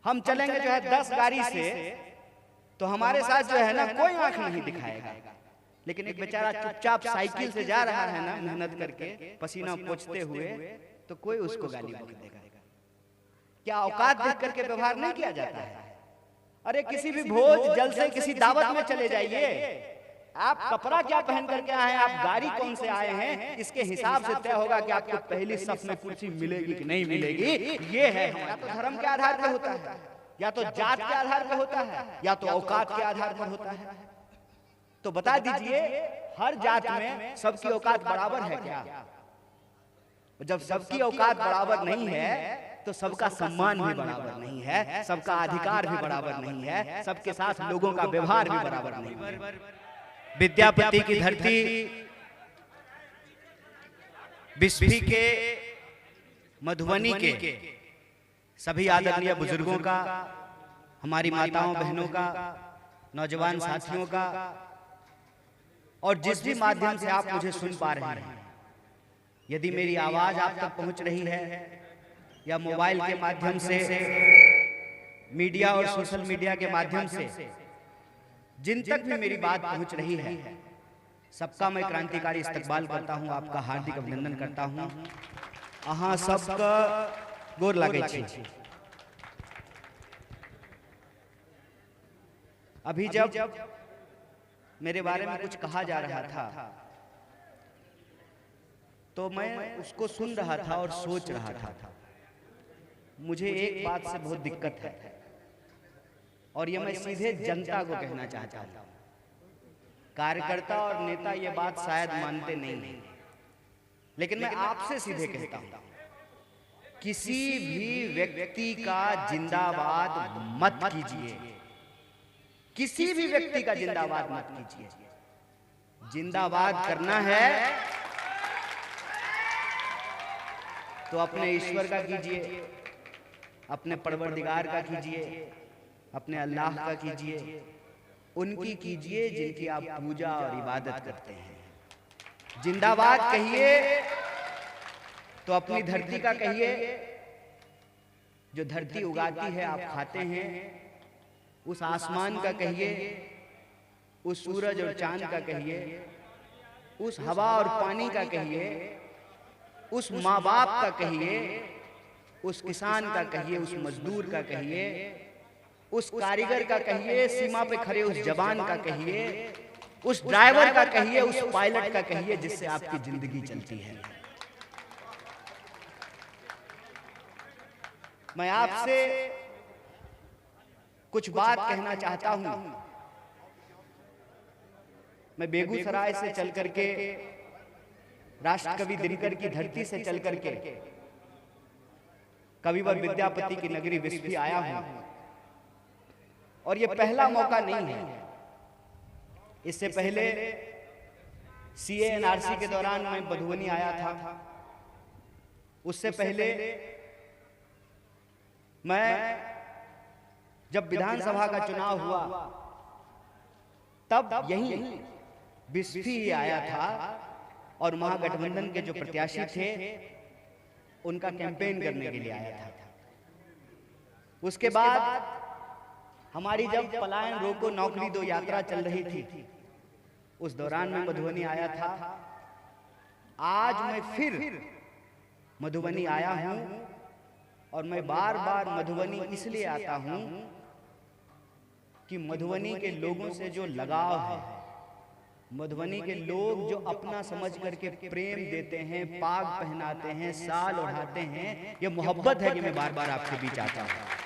हम चलेंगे जो है 10 गाड़ी से, तो हमारे साथ जो है ना कोई आंख नहीं दिखाएगा। लेकिन एक बेचारा चुपचाप साइकिल से जा रहा है ना, मेहनत करके पसीना पोंछते हुए, तो कोई उसको गाली बक देगा। क्या औकात देख करके व्यवहार नहीं किया जाता है? अरे किसी भी भोज जलसे किसी दावत में चले जाइए, आप कपड़ा क्या पहन करके आए हैं, आप गाड़ी कौन से आए हैं, इसके हिसाब से तय होगा कि आपको पहली सफ में कुर्सी मिलेगी कि नहीं मिलेगी। ये है, या तो धर्म के आधार पर होता है, या तो जात के आधार पर होता है, या तो औकात के आधार पर होता है। तो बता दीजिए, हर जात में सबकी औकात बराबर है क्या? जब सबकी औकात बराबर नहीं है तो सबका सम्मान भी बराबर नहीं है, सबका अधिकार भी बराबर नहीं है, सबके साथ लोगों का व्यवहार भी बराबर नहीं है। विद्यापति की धरती, बिस्फी के, मधुबनी के सभी आदरणीय बुजुर्गों का, हमारी माताओं बहनों का, नौजवान साथियों का, और जिस भी माध्यम से आप मुझे सुन पा रहे हैं, यदि मेरी आवाज आप तक पहुंच रही है या मोबाइल के माध्यम से, मीडिया और सोशल मीडिया के माध्यम से जिन तक भी मेरी बात पहुंच रही है, सबका मैं क्रांतिकारी इस्तकबाल करता हूं, आपका हार्दिक अभिनंदन करता हूं। अहाँ सबका गोर लागै छी। अभी जब मेरे बारे में कुछ कहा जा रहा था तो मैं उसको सुन रहा था और सोच रहा था। मुझे एक बात से बहुत दिक्कत है, और ये मैं सीधे जनता को कहना चाहता हूं। कार्यकर्ता और नेता ये बात शायद मानते नहीं हैं, लेकिन मैं आपसे सीधे कहता हूं, किसी भी व्यक्ति का जिंदाबाद मत कीजिए, किसी भी व्यक्ति का जिंदाबाद मत कीजिए। जिंदाबाद करना है तो अपने ईश्वर का कीजिए, अपने परवरदिगार का कीजिए, अपने अल्लाह का कीजिए, उनकी कीजिए जिनकी आप पूजा और इबादत करते हैं। जिंदाबाद कहिए तो अपनी धरती का कहिए, जो धरती उगाती है आप खाते हैं, उस आसमान का कहिए, उस सूरज और चांद का कहिए, उस हवा और पानी का कहिए, उस माँ बाप का कहिए, उस किसान का कहिए, उस मजदूर का कहिए, उस कारीगर का कहिए, सीमा पे खड़े उस जवान का कहिए, उस ड्राइवर का कहिए, उस पायलट का कहिए जिससे आपकी जिंदगी चलती है। मैं आपसे कुछ बात कहना चाहता हूं। मैं बेगूसराय से चल करके, राष्ट्रकवि दिनकर की धरती से चल करके कविवर विद्यापति की नगरी बिस्फी आया हूं, और ये पहला मौका नहीं है। इससे पहले सीए एनआरसी के दौरान मैं मधुबनी आया था। उससे पहले मैं जब विधानसभा का चुनाव हुआ तब यही बिस्फी आया था, और महागठबंधन के जो प्रत्याशी थे उनका कैंपेन करने के लिए आया था। उसके बाद हमारी जब पलायन रोको नौकरी दो यात्रा चल रही थी, उस दौरान मैं मधुबनी आया था। आज मैं फिर मधुबनी आया हूं, और मैं बार बार मधुबनी इसलिए आता हूं कि मधुबनी के लोगों से जो लगाव है, मधुबनी के लोग जो अपना समझ करके प्रेम देते हैं, पाग पहनाते हैं, साल ओढ़ाते हैं, ये मोहब्बत है कि मैं बार बार आपके बीच आता हूं।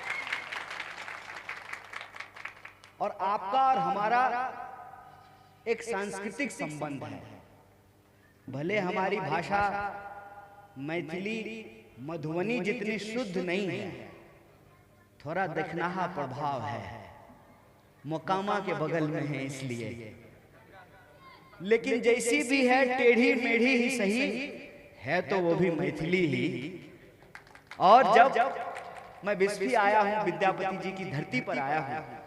और आपका और हमारा एक सांस्कृतिक संबंध है। भले हमारी भाषा मैथिली मधुबनी जितनी शुद्ध नहीं है, थोड़ा दखनाहा प्रभाव है, मोकामा के बगल में है इसलिए, लेकिन जैसी भी है टेढ़ी मेढ़ी ही सही है, तो वो भी मैथिली ही। और जब मैं बिस्फी आया हूं, विद्यापति जी की धरती पर आया हूं,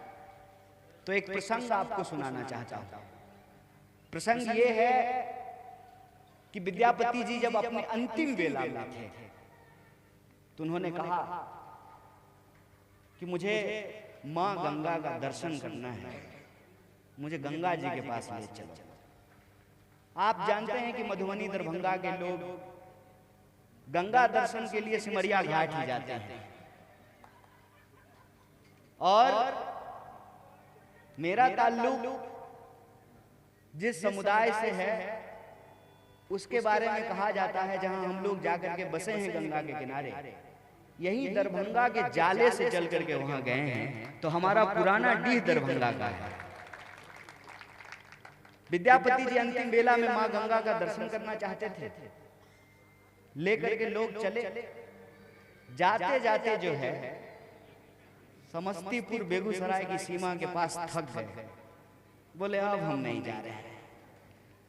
तो एक प्रसंग आपको सुनाना चाहता हूं। प्रसंग ये है कि विद्यापति जी जब अपने अंतिम बेला में थे तो उन्होंने कहा कि मुझे माँ गंगा का दर्शन करना है, मुझे गंगा जी के पास ले चलो। आप जानते हैं कि मधुबनी दरभंगा के लोग गंगा दर्शन के लिए सिमरिया घाट ही जाते हैं। और मेरा ताल्लुक जिस समुदाय से है उसके बारे में कहा जाता है, जहां हम लोग जाकर के बसे हैं गंगा के किनारे, यही दरभंगा के जाले से चल करके वहां गए हैं। तो हमारा पुराना डीह दरभंगा का है। विद्यापति जी अंतिम बेला में मां गंगा का दर्शन करना चाहते थे, लेकर के लोग चले। जाते जाते जो है समस्तीपुर बेगूसराय की सीमा के पास थक गए, बोले अब हम नहीं जा रहे हैं,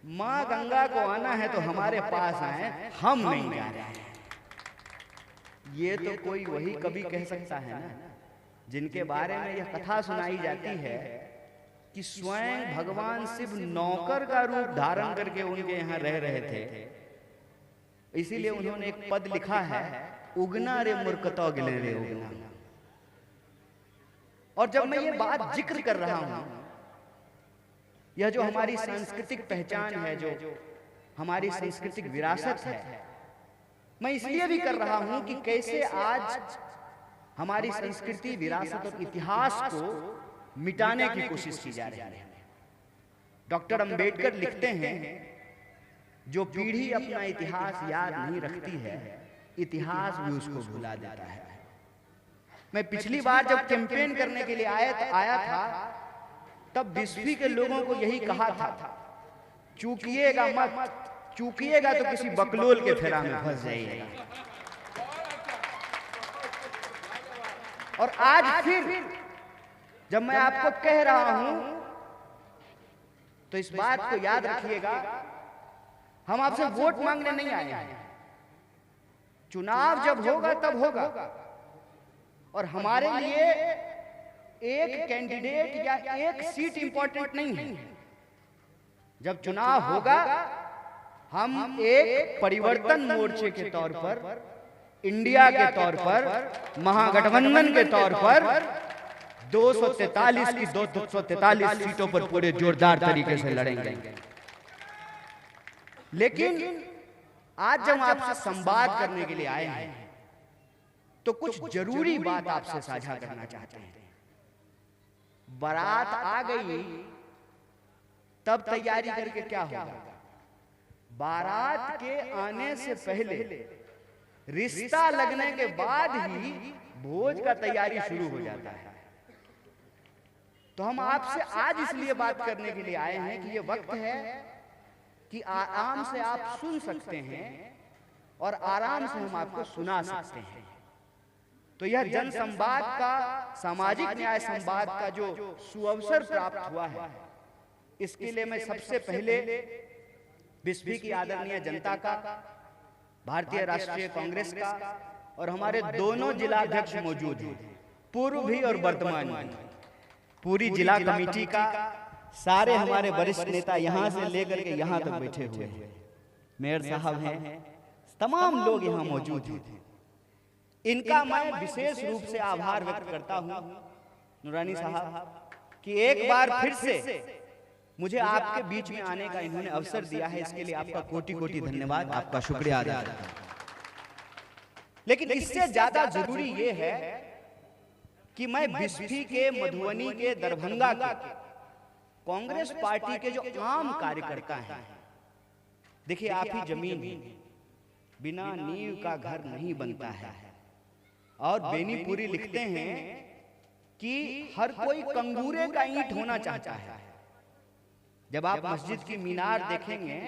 मां गंगा को आना है तो हमारे पास आए, हम नहीं जा रहे हैं। ये तो कोई वही कवि कह सकता है ना, जिनके बारे में यह कथा सुनाई जाती है कि स्वयं भगवान शिव नौकर का रूप धारण करके उनके यहाँ रह रहे थे। इसीलिए उन्होंने एक पद लिखा है, उगना रे मूर्खता गिले रे उगना। और जब मैं ये बात जिक्र कर रहा हूं, यह जो हमारी सांस्कृतिक पहचान है, जो हमारी सांस्कृतिक विरासत है, मैं इसलिए भी कर रहा हूं कि कैसे आज हमारी संस्कृति, विरासत और इतिहास को मिटाने की कोशिश की जा रही है। डॉक्टर अंबेडकर लिखते हैं, जो पीढ़ी अपना इतिहास याद नहीं रखती है, इतिहास भी उसको भुला देता है। मैं पिछली बार जब कैंपेन करने के लिए आया था, तब बिस्फी के लोगों को यही कहा था, चूकिएगा मत, चूकिएगा तो किसी बकलोल के फेरा में फंस जाइएगा। और आज फिर जब मैं आपको कह रहा हूं, तो इस बात को याद रखिएगा, हम आपसे वोट मांगने नहीं आए हैं। चुनाव जब होगा तब होगा, और हमारे लिए एक कैंडिडेट या एक सीट इंपॉर्टेंट नहीं है। जब चुनाव होगा, हम एक परिवर्तन मोर्चे के तौर पर, इंडिया के तौर पर, महागठबंधन के तौर पर 243 की 243 सीटों पर पूरे जोरदार तरीके से लड़ेंगे। लेकिन आज जब आपसे संवाद करने के लिए आए हैं, तो कुछ जरूरी बात आपसे साझा करना चाहते हैं। बारात आ गई, तब तैयारी करके क्या होगा? बारात के आने से पहले, रिश्ता लगने के बाद ही भोज का तैयारी शुरू हो जाता है। तो हम आपसे आज इसलिए बात करने के लिए आए हैं कि ये वक्त है कि आराम से आप सुन सकते हैं और आराम से हम आपको सुना सकते हैं। तो यह जन संवाद का, सामाजिक न्याय संवाद का जो सुअवसर प्राप्त हुआ है, इसके लिए मैं सबसे पहले बिस्फी की आदरणीय जनता का, भारतीय राष्ट्रीय कांग्रेस का, और हमारे दोनों जिलाध्यक्ष मौजूद हैं, पूर्व भी और वर्तमान भी, पूरी जिला कमेटी का, सारे हमारे वरिष्ठ नेता यहां से लेकर के यहां तक बैठे हुए हैं, मेयर साहब हैं, तमाम लोग यहां मौजूद हैं। इनका मैं विशेष रूप से आभार व्यक्त करता हूं, नूरानी साहब, कि एक बार फिर से मुझे आपके बीच में आने का इन्होंने अवसर दिया है। इसके लिए आपका कोटि कोटि धन्यवाद, आपका शुक्रिया अदा करता हूं। लेकिन इससे ज्यादा जरूरी ये है कि मैं बिस्फी के, मधुबनी के, दरभंगा के कांग्रेस पार्टी के जो आम कार्यकर्ता हैं, देखिए आप ही जमीन है, बिना नींव का घर नहीं बनता है। और बेनीपुरी लिखते हैं कि हर कोई कंगूरे का ईंट होना चाहता है। जब आप मस्जिद की मीनार देखेंगे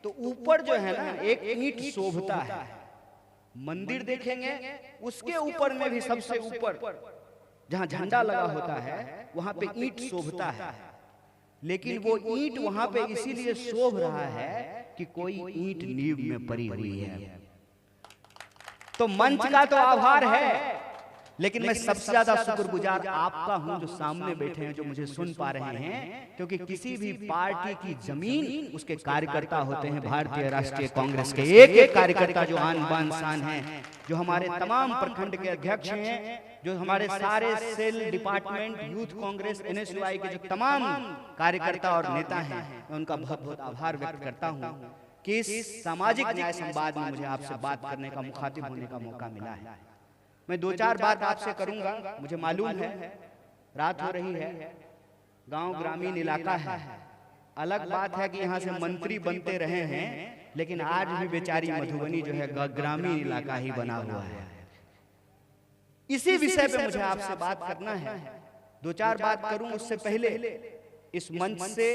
तो ऊपर जो है ना एक ईंट शोभता है। मंदिर देखेंगे उसके ऊपर में भी सबसे ऊपर जहां झंडा लगा होता है वहां पे ईंट शोभता है। लेकिन वो ईंट वहां पे इसीलिए शोभ रहा है कि कोई ईंट नींव में पड़ी हुई है। तो मंच का तो आभार है, लेकिन मैं सबसे ज्यादा शुक्रगुजार आपका हूं जो सामने बैठे हैं, जो मुझे सुन पा रहे हैं। क्योंकि किसी भी पार्टी की जमीन उसके कार्यकर्ता होते हैं। भारतीय राष्ट्रीय कांग्रेस के एक एक कार्यकर्ता जो आन बान शान हैं, जो हमारे तमाम प्रखंड के अध्यक्ष हैं, जो हमारे सारे cell department, youth Congress, NSUI के जो तमाम कार्यकर्ता और नेता हैं, मैं उनका बहुत बहुत आभार व्यक्त करता हूं कि इस सामाजिक न्याय संवाद में मुझे आपसे बात करने का, मुखातिब होने का मौका मिला है। मैं 2-4 बात आपसे करूंगा। मुझे मालूम है रात हो रही है, गांव ग्रामीण इलाका है, अलग बात है कि यहाँ से मंत्री बनते रहे हैं, लेकिन आज भी बेचारी मधुबनी जो है ग्रामीण इलाका ही बना हुआ है। इसी विषय पे मुझे आपसे बात करना है। 2-4 बात करूं उससे पहले इस मंच से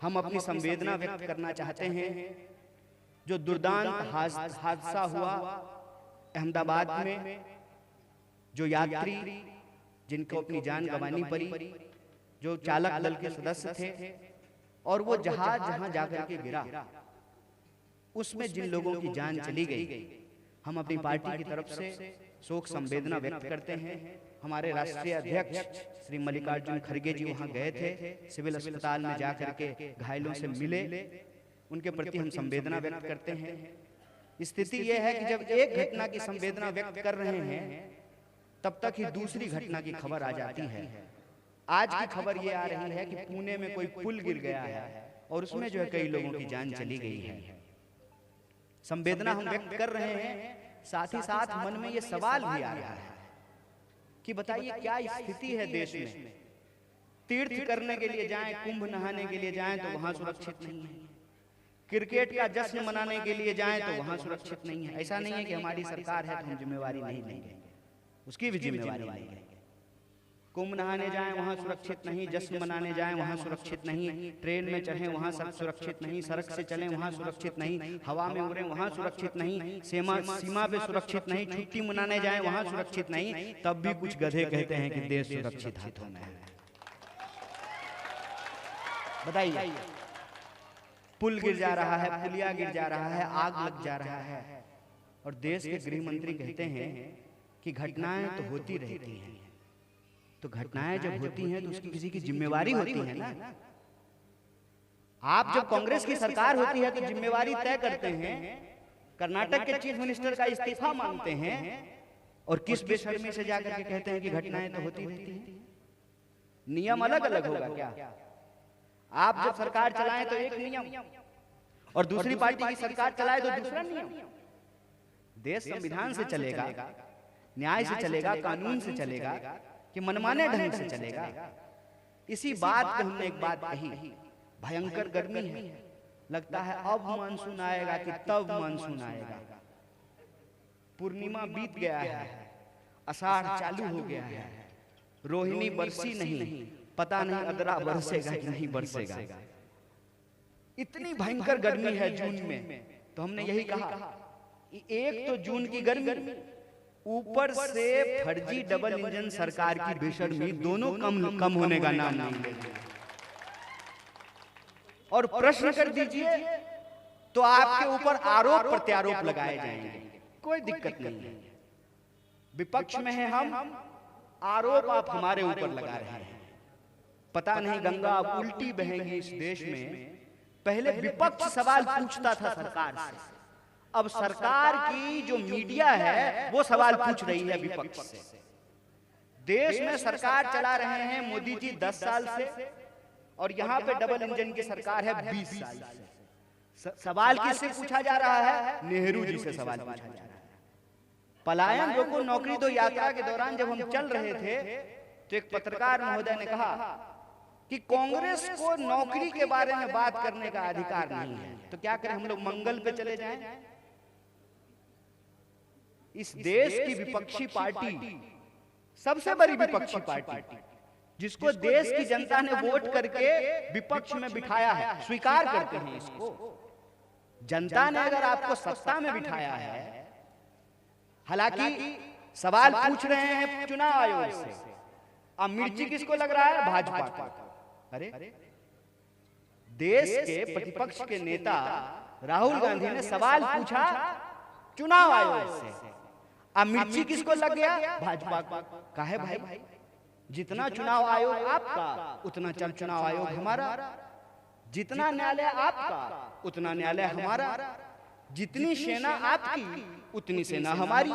हम अपनी संवेदना व्यक्त करना चाहते हैं। जो दुर्दांत हादसा हुआ अहमदाबाद में, जो यात्री जिनको अपनी जान गंवानी पड़ी, जो चालक दल के सदस्य थे, और वो जहाज जहां जाकर के गिरा, उसमें जिन लोगों की जान चली गई, हम अपनी पार्टी की तरफ से शोक संवेदना व्यक्त करते हैं। हमारे राष्ट्रीय अध्यक्ष श्री मल्लिकार्जुन खड़गे जी वहां गए थे, सिविल अस्पताल में जाकर के घायलों से मिले, उनके प्रति हम संवेदना व्यक्त करते हैं। स्थिति यह है कि जब एक घटना की संवेदना व्यक्त कर रहे हैं, तब तक ही दूसरी घटना की खबर आ जाती है। आज की खबर ये आ रही है कि पुणे में कोई पुल गिर गया है और उसमें जो है कई लोगों की जान चली गई है। संवेदना हम व्यक्त कर रहे हैं, साथ ही साथ मन में ये सवाल भी आ रहा है कि बताइए क्या स्थिति है देश में। तीर्थ करने के लिए जाएं, कुंभ नहाने के लिए जाएं तो वहां सुरक्षित नहीं है। क्रिकेट का जश्न मनाने के लिए जाएं तो वहां सुरक्षित नहीं है। ऐसा नहीं है कि हमारी सरकार है तो हम जिम्मेवारी नहीं लेंगे, उसकी भी जिम्मेवारी लेंगे। कुंभ नहाने जाएं वहां सुरक्षित नहीं, जश्न मनाने जाएं वहां सुरक्षित नहीं, ट्रेन में चढ़ें वहां सुरक्षित नहीं, सड़क से चलें वहां सुरक्षित नहीं, हवा में उड़ें वहां सुरक्षित नहीं, सीमा पे सुरक्षित नहीं, छुट्टी मनाने जाएं वहां सुरक्षित नहीं। तब भी कुछ गधे कहते हैं कि देश सुरक्षित हाथों में है। बताइए, पुल गिर जा रहा है, पुलिया गिर जा रहा है, आग लग जा रहा है, और देश के गृह मंत्री कहते हैं कि घटनाएं तो होती रहती हैं। तो घटनाएं जब होती हैं तो उसकी किसी की जिम्मेवारी होती है ना। आप जब कांग्रेस की सरकार होती है तो जिम्मेवारी तय करते हैं, कर्नाटक के चीफ मिनिस्टर का इस्तीफा मांगते हैं, और किस बेशर्मी से जाकर के कहते हैं कि घटनाएं तो होती रहती हैं। नियम अलग अलग होगा क्या? आप जब सरकार चलाएं तो एक नियम, और दूसरी पार्टी की सरकार चलाए तो दूसरा नियम। देश संविधान से चलेगा, न्याय से चलेगा, कानून से चलेगा, कि मनमाने ढंग से चलेगा। इसी बात पे हमने एक बात कही, भयंकर गर्मी है, लगता है अब मानसून आएगा कि तब मानसून आएगा। पूर्णिमा बीत गया है, आषाढ़ चालू हो गया है, रोहिणी बरसी नहीं, पता नहीं अगरा बरसेगा कि नहीं बरसेगा। इतनी भयंकर गर्मी है जून में। तो हमने यही कहा कि एक तो जून की गर्मी, ऊपर से फर्जी डबल इंजन सरकार की बेशर्मी, दोनों कम होने का नाम नहीं लेंगे। और प्रश्न कर दीजिए तो आपके ऊपर आरोप प्रत्यारोप लगाए जाएंगे, कोई दिक्कत नहीं है। विपक्ष में है हम, आरोप आप हमारे ऊपर लगा रहे हैं। पता नहीं गंगा अब उल्टी बहेंगी इस देश में। पहले विपक्ष सवाल पूछता था सरकार से, अब सरकार की जो मीडिया है वो सवाल पूछ रही है विपक्ष से। देश में सरकार चला रहे हैं मोदी जी 10 साल से, और यहाँ पे डबल इंजन की सरकार है 20 साल से। सवाल किससे पूछा जा रहा है? नेहरू जी से सवाल पूछा जा रहा है। पलायन रोको नौकरी दो यात्रा के दौरान जब हम चल रहे थे तो एक पत्रकार महोदय ने कहा कि कांग्रेस को नौकरी के बारे में बात करने का अधिकार नहीं है। तो क्या करें, हम लोग मंगल पे चले जाएं? इस देश की विपक्षी पार्टी, सबसे बड़ी विपक्षी पार्टी, जिसको देश की जनता ने वोट करके विपक्ष में बिठाया है, स्वीकार करते हैं इसको। जनता ने अगर आपको सत्ता में बिठाया है, हालांकि सवाल पूछ रहे हैं चुनाव आयोग से, अब मिर्ची किसको लग रहा है? भाजपा को। अरे देश के प्रतिपक्ष के नेता राहुल गांधी ने सवाल पूछा चुनाव आयोग से, अब मिर्ची किसको लग गया? भाजपा को। काहे भाई? जितना चुनाव आयोग आपका उतना चुनाव आयोग हमारा, जितना न्यायालय आपका उतना न्यायालय हमारा, जितनी सेना आपकी उतनी सेना हमारी,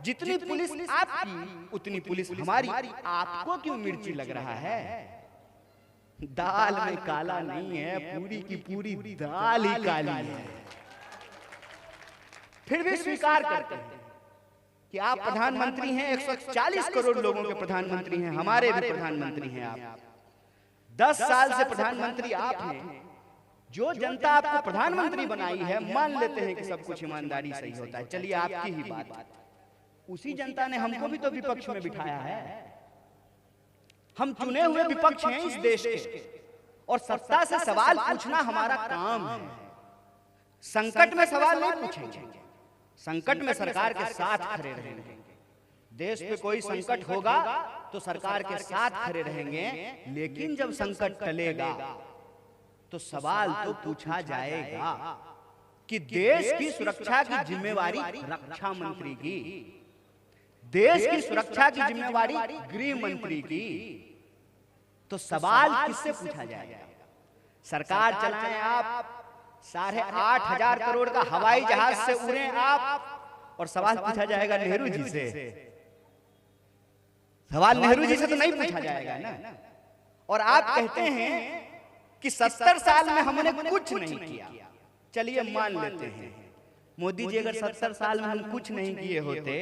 जितनी पुलिस आपकी उतनी पुलिस हमारी। आपको क्यों मिर्ची लग रहा है? दाल में काला नहीं है, पूरी की पूरी दाल ही काली है। फिर भी स्वीकार करते हैं कि आप प्रधानमंत्री हैं, 140 करोड़ लोगों के प्रधानमंत्री हैं, हमारे भी प्रधानमंत्री हैं आप। 10 साल से प्रधानमंत्री आप हैं। जो जनता आपको प्रधानमंत्री बनाई है, मान लेते हैं कि सब कुछ ईमानदारी सही होता है, चलिए आपकी ही बात, उसी जनता ने हमको भी तो विपक्ष में बिठाया है। हम चुने हुए विपक्ष हैं इस देश के, और सत्ता से सवाल पूछना हमारा काम है। संकट में सवाल नहीं पूछेंगे, संकट में सरकार के साथ खड़े रहेंगे। देश पे कोई संकट होगा तो सरकार के साथ खड़े रहेंगे, लेकिन जब संकट टलेगा तो सवाल तो पूछा जाएगा कि देश की सुरक्षा की जिम्मेवारी रक्षा मंत्री की, देश की सुरक्षा की जिम्मेवारी गृह मंत्री की, तो सवाल किससे पूछा जाएगा? सरकार चलाएं आप, 8,500 करोड़ का हवाई जहाज से उड़े आप, और सवाल पूछा जाएगा नेहरू जी से? सवाल नेहरू जी से तो नहीं पूछा जाएगा ना। और आप कहते हैं कि 70 साल में हमने कुछ नहीं किया। चलिए मान लेते हैं मोदी जी, अगर 70 साल में हम कुछ नहीं किए होते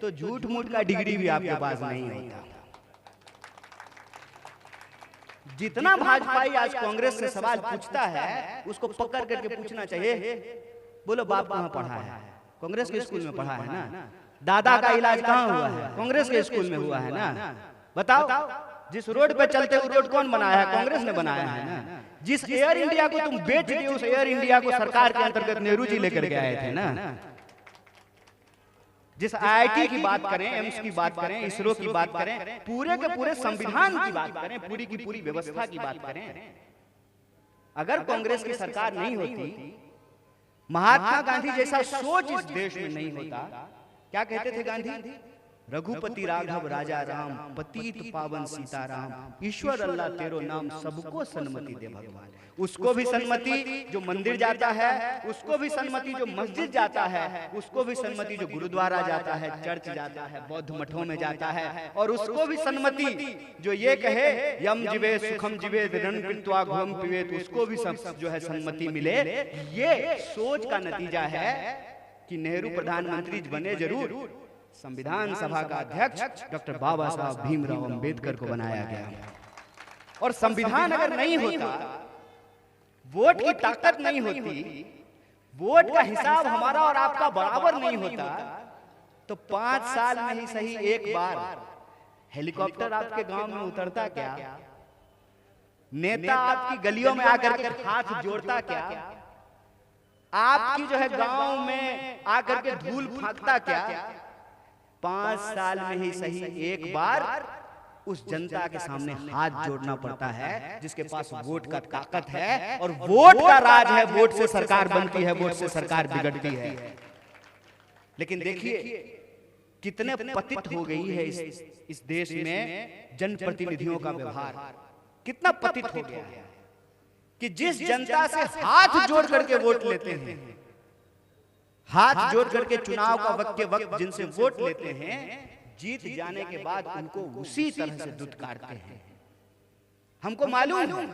तो झूठ मूठ का डिग्री भी आपके पास नहीं होता। जितना भाजपाई आज कांग्रेस से सवाल पूछता है, उसको पकड़ करके पूछना चाहिए, बोलो बाप कहाँ पढ़ा है? कांग्रेस के स्कूल में पढ़ा है ना। दादा का इलाज कहाँ हुआ है? कांग्रेस के स्कूल में हुआ है ना। बताओ, जिस रोड पे चलते वो रोड कौन बनाया है? कांग्रेस ने बनाया है ना। जिस एयर इंडिया को तुम बेच दिए, उस एयर इंडिया को सरकार के अंतर्गत नेहरू जी लेकर के आए थे ना। जिस IIT की बात करें, एम्स की बात करें, इसरो की बात करें, पूरे के पूरे संविधान की बात करें, पूरी की पूरी व्यवस्था की बात करें, अगर कांग्रेस की सरकार नहीं होती, महात्मा गांधी जैसा सोच इस देश में नहीं होता। क्या कहते थे गांधी? रघुपति राघव राजा राम, पतित पावन सीताराम, ईश्वर अल्लाह तेरो नाम, सबको सन्मति दे भगवान। उसको भी सन्मति जो मंदिर जाता है, उसको भी सन्मति जो मस्जिद जाता है, उसको भी सन्मति जो गुरुद्वारा जाता है, चर्च जाता है, बौद्ध मठों में जाता है, और उसको भी सन्मति जो ये कहे यम जीवे सुखम जीवे रण कृत्वा घोम पिबेत, उसको भी सब जो है सन्मति मिले। ये सोच का नतीजा है कि नेहरू प्रधानमंत्री बने जरूर, संविधान सभा का अध्यक्ष डॉक्टर बाबा साहब भीमराव अंबेडकर को बनाया गया। और संविधान अगर नहीं होता, वोट की ताकत नहीं होती, वोट का हिसाब हमारा और आपका बराबर नहीं होता, तो 5 साल में ही सही एक बार हेलीकॉप्टर आपके गांव में उतरता क्या? नेता आपकी गलियों में आकर के हाथ जोड़ता क्या? आपकी जो है गांव में आकर के धूल फांकता क्या? 5 साल में ही सही एक बार उस जनता के सामने हाथ जोड़ना पड़ता है, जिसके पास वोट का ताकत है, और वोट का राज है। वोट से सरकार बनती है, वोट से सरकार बिगड़ती है। लेकिन देखिए कितने पतित हो गई है इस देश में जनप्रतिनिधियों का व्यवहार, कितना पतित हो गया है कि जिस जनता से हाथ जोड़ करके वोट लेते हैं, हाथ जोड़ करके चुनाव का वक्त जिनसे वोट लेते हैं, जीत जाने के बाद उनको उसी तरह से दुत्कारते हैं। हमको मालूम है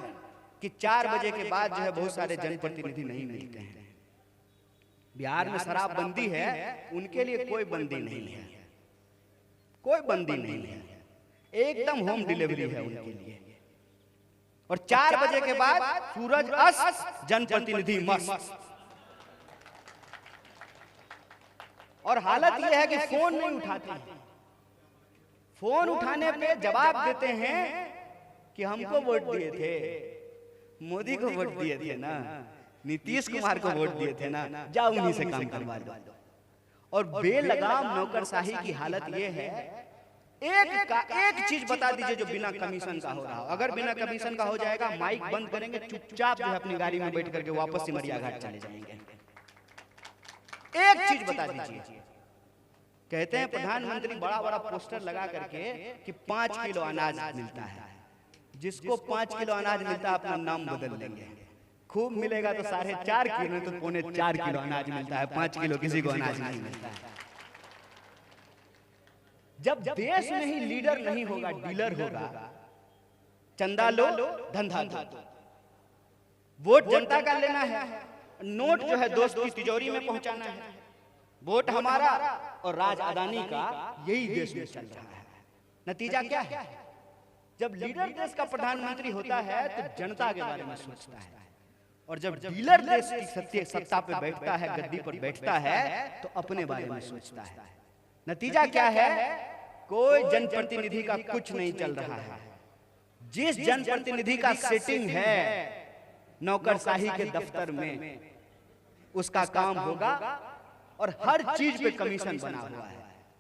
कि 4 बजे के बाद जो है बहुत सारे जनप्रतिनिधि नहीं मिलते हैं। बिहार में शराबबंदी है, उनके लिए कोई बंदी नहीं है, कोई बंदी नहीं है, एकदम होम डिलीवरी है उनके लिए। और 4 बजे के बाद सूरज अस्त, जनप्रतिनिधि मस्त। और हालत यह है कि फोन नहीं उठाते हैं। फोन उठाने पे जवाब देते हैं कि हमको वोट दिए थे, मोदी को वोट दिए थे ना, नीतीश कुमार को वोट दिए थे ना, जाओ उन्हीं से काम करवा दो। और बेलगाम नौकरशाही की हालत यह है, एक चीज बता दीजिए जो बिना कमीशन का हो रहा हो। अगर बिना कमीशन का हो जाएगा, माइक बंद करेंगे, चुपचाप जो है अपनी गाड़ी में बैठ करके वापस सिमरिया घाट चले जाएंगे। एक चीज बता दीजिए। कहते हैं प्रधानमंत्री बड़ा बड़ा पोस्टर लगा करके कि 5 किलो अनाज मिलता है। जिसको 5 किलो अनाज मिलता है अपना नाम बदल लेंगे। खूब मिलेगा तो 4.5 किलो, तो 4.25 किलो अनाज मिलता है, 5 किलो किसी को अनाज नहीं मिलता है। जब देश में ही लीडर नहीं होगा, डीलर होगा, चंदा लो धंधा दो, वोट जनता का लेना है, नोट जो है दोस्त की तिजोरी में पहुंचाना है, वोट हमारा और राज अदानी का, यही देश में चल रहा है। नतीजा क्या है? जब लीडर देश का प्रधानमंत्री होता है तो जनता के बारे में सोचता है, और जब डीलर देश की सत्ता पे बैठता है, गद्दी पर बैठता है, तो अपने बारे में सोचता है। नतीजा क्या है? कोई जनप्रतिनिधि का कुछ नहीं चल रहा है। जिस जनप्रतिनिधि का सेटिंग है नौकरशाही के दफ्तर में, उसका काम होगा और हर चीज पे कमीशन बना हुआ है।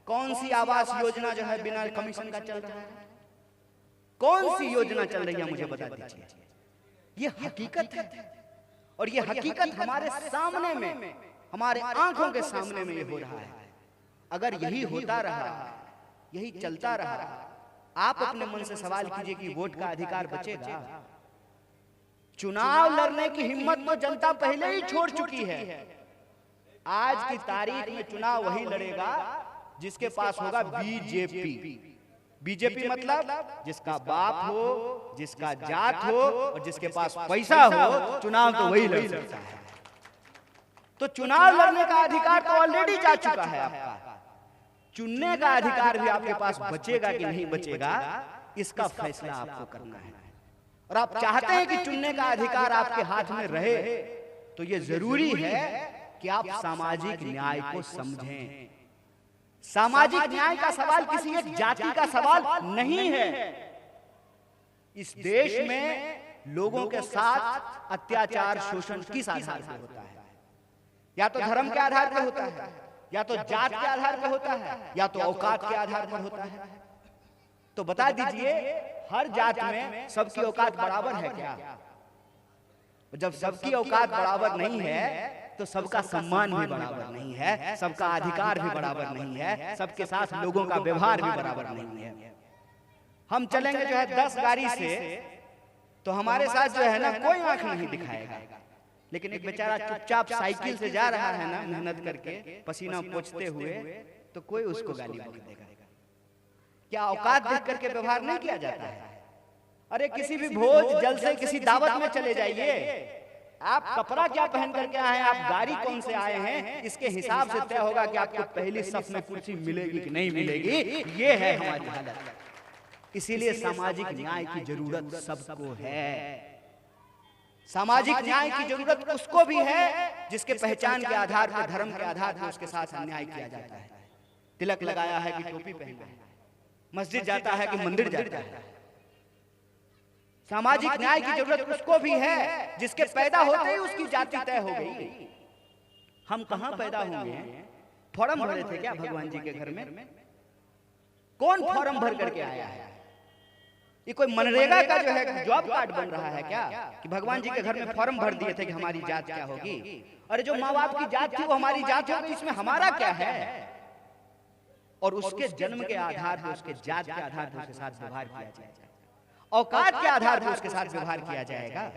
कौन सी आवास योजना जो है बिना कमीशन का चल रहा है? कौन सी योजना चल रही है, मुझे बता दीजिए। ये हकीकत है, और ये हकीकत हमारे सामने में, हमारे आंखों के सामने में ये हो रहा है। अगर यही होता रहा, यही चलता रहा, आप अपने मन से सवाल कीजिए कि वोट का अधिकार बचेगा? चुनाव लड़ने की हिम्मत तो जनता पहले ही छोड़ चुकी है। आज की तारीख में चुनाव वही लड़ेगा जिसके पास होगा बीजेपी। बीजेपी मतलब जिसका बाप हो, जिसका जात हो और जिसके पास पैसा हो, चुनाव तो वही लड़ सकता है। तो चुनाव लड़ने का अधिकार तो ऑलरेडी जा चुका है आपका। चुनने का अधिकार भी आपके पास बचेगा कि नहीं बचेगा, इसका फैसला आपको करना है। और आप चाहते हैं कि चुनने का अधिकार आपके हाथ में रहे, तो यह जरूरी है कि आप सामाजिक न्याय को समझें। सामाजिक न्याय का सवाल किसी एक जाति का सवाल नहीं है। इस देश में लोगों के साथ अत्याचार, शोषण किस आधार पर होता है? या तो धर्म के आधार पर होता है, या तो जात के आधार पर होता है, या तो औकात के आधार पर होता है। तो बता दीजिए, हर जात में सबकी औकात बराबर है क्या? जब सबकी औकात बराबर नहीं है तो सबका सम्मान भी बराबर नहीं है, सबका अधिकार भी बराबर नहीं है, सबके साथ लोगों का व्यवहार भी बराबर नहीं है। हम चलेंगे जो है 10 गाड़ी से, तो हमारे साथ जो है ना कोई आंख नहीं दिखाएगा। लेकिन एक बेचारा चुपचाप साइकिल से जा रहा है ना, मेहनत करके पसीना पोंछते हुए, तो कोई उसको गाली बक देगा। क्या औकात देख करके व्यवहार नहीं किया जाता है? अरे किसी भी भोज जल से किसी दावत में चले जाइए, आप कपड़ा क्या पहन करके आए हैं, आप गाड़ी कौन से आए हैं, इसके हिसाब से तय होगा कि आपको पहली सफ में कुर्सी मिलेगी कि नहीं मिलेगी। ये है हमारी हालत। इसीलिए सामाजिक न्याय की जरूरत सबको है। सामाजिक न्याय की जरूरत उसको भी है जिसके पहचान के आधार पर, धर्म के आधार पर उसके साथ अन्याय किया जाता है। तिलक लगाया है कि टोपी पहना है, मस्जिद जाता है कि मंदिर जाता है। सामाजिक न्याय की जरूरत उसको भी है जिसके पैदा होते ही उसकी जाति तय हो गई। हम कहां पैदा होंगे? फॉर्म भरे थे क्या भगवान जी के घर में? कौन फॉर्म भर करके आया है? ये कोई मनरेगा का जो है जॉब कार्ड बन रहा है क्या, कि भगवान जी के घर में फॉर्म भर दिए थे कि हमारी जात क्या होगी? अरे जो माँ बाप की जात थी वो हमारी जात होगी, इसमें हमारा क्या है? और उसके जन्म के आधार पर, उसके जात के आधार पर उसके साथ व्यवहार किया जाएगा, औकात के आधार पर उसके साथ व्यवहार किया जाएगा।